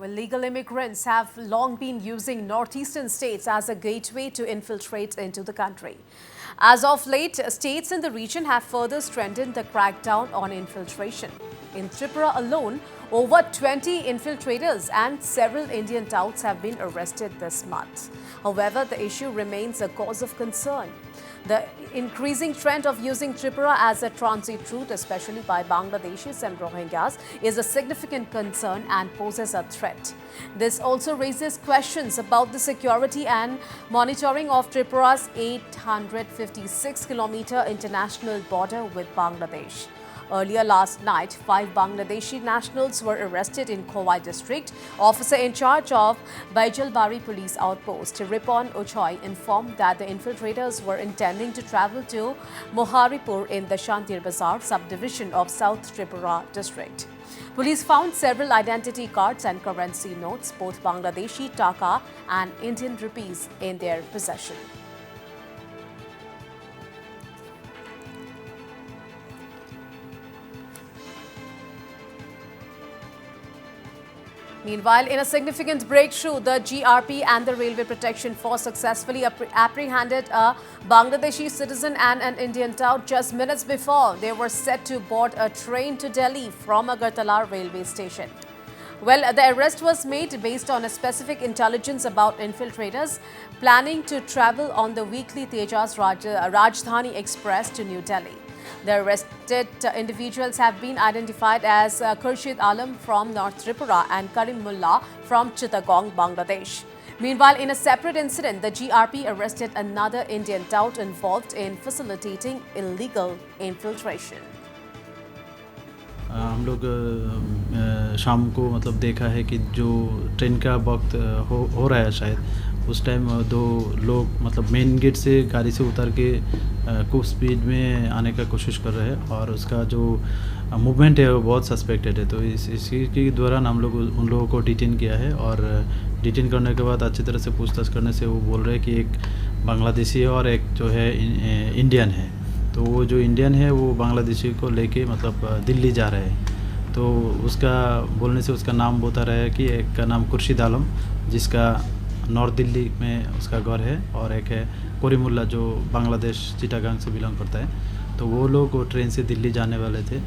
illegal immigrants have long been using northeastern states as a gateway to infiltrate into the country. As of late, states in the region have further strengthened the crackdown on infiltration. In Tripura alone, over 20 infiltrators and several Indian touts have been arrested this month. However, the issue remains a cause of concern. The increasing trend of using Tripura as a transit route, especially by Bangladeshis and Rohingyas, is a significant concern and poses a threat. This also raises questions about the security and monitoring of Tripura's 856-kilometer international border with Bangladesh. Earlier last night, 5 Bangladeshi nationals were arrested in Khowai district. Officer in charge of Baijalbari police outpost, Ripon Ochoi, informed that the infiltrators were intending to travel to Moharipur in the Shantir Bazar subdivision of South Tripura district. Police found several identity cards and currency notes, both Bangladeshi taka and Indian rupees, in their possession. Meanwhile, in a significant breakthrough, the GRP and the Railway Protection Force successfully apprehended a Bangladeshi citizen and an Indian tout just minutes before they were set to board a train to Delhi from Agartala railway station. Well, the arrest was made based on a specific intelligence about infiltrators planning to travel on the weekly Tejas Rajdhani Express to New Delhi. The arrested individuals have been identified as Khurshid Alam from North Tripura and Karim Mullah from Chittagong, Bangladesh. Meanwhile, in a separate incident, the GRP arrested another Indian tout involved in facilitating illegal infiltration. हम लोग शाम को मतलब देखा है कि जो train का वक्त हो रहा है शायद उस टाइम 2 लोग मतलब मेन गेट से गाड़ी से उतर के खूब स्पीड में आने का कोशिश कर रहे हैं और उसका जो मूवमेंट है वो बहुत सस्पेक्टेड है। तो इसी के दौरान हम लोग उन लोगों को डिटेन किया है और डिटेन करने के बाद अच्छी तरह से पूछताछ करने से वो बोल रहे हैं कि एक बांग्लादेशी है और एक जो है इंडियन है। तो वो जो इंडियन है वो बांग्लादेशी को लेके मतलब दिल्ली जा रहे हैं। तो उसका बोलने से उसका नाम बता रहा है कि एक का नाम खुर्शीद आलम जिसका नॉर्थ दिल्ली में उसका घर है और एक है कोरीमुल्ला जो बांग्लादेश चिटागांग से बिलोंग करता है। तो वो लोग ट्रेन से दिल्ली जाने वाले थे।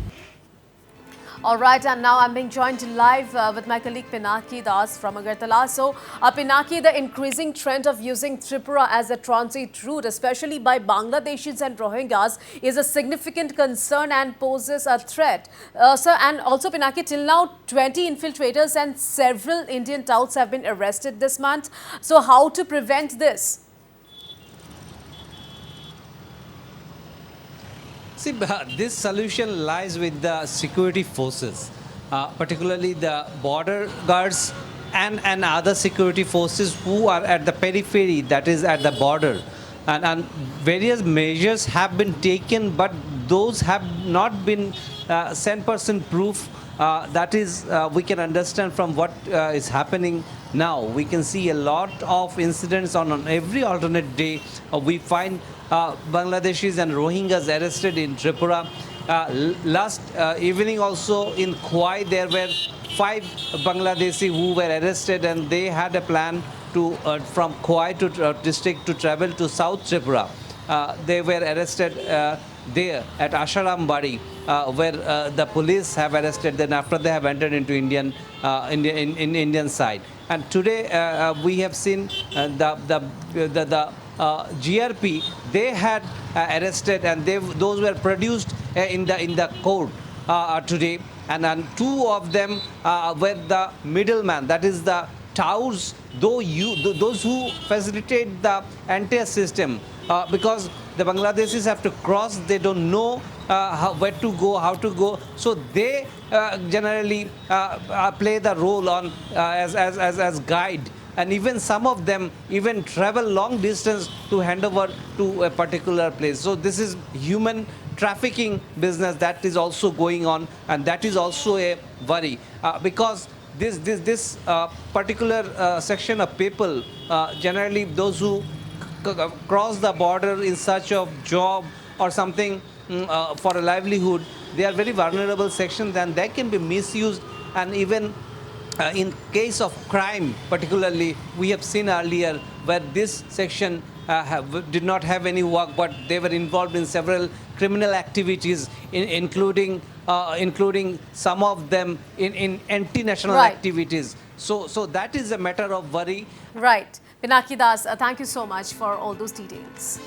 All right, and now I'm being joined live with my colleague Pinaki Das from Agartala. So, Pinaki, the increasing trend of using Tripura as a transit route, especially by Bangladeshis and Rohingyas, is a significant concern and poses a threat. Sir, and also Pinaki, till now 20 infiltrators and several Indian touts have been arrested this month. So, how to prevent this? See, this solution lies with the security forces, particularly the border guards and other security forces who are at the periphery, that is at the border. And various measures have been taken, but those have not been 100% proof. That is, we can understand from what is happening now. We can see a lot of incidents on every alternate day. We find Bangladeshis and Rohingyas arrested in Tripura. Last evening also in Khowai there were 5 Bangladeshi who were arrested and they had a plan to from Khowai to district to travel to South Tripura. They were arrested there at Asharam Bari where the police have arrested them after they have entered into Indian side. And today we have seen the GRP, they had arrested and those were produced in the court today, and 2 of them were the middleman, that is the touts, those who facilitate the entire system, because the Bangladeshis have to cross, they don't know where to go, how to go, so they generally play the role on as guide. And even some of them even travel long distance to hand over to a particular place. So this is human trafficking business that is also going on, and that is also a worry because this particular section of people, generally those who cross the border in search of job or something for a livelihood, they are very vulnerable section, and they can be misused and even in case of crime, particularly, we have seen earlier where this section did not have any work, but they were involved in several criminal activities, including some of them in anti-national Right. activities. So that is a matter of worry. Right. Pinaki Das, thank you so much for all those details.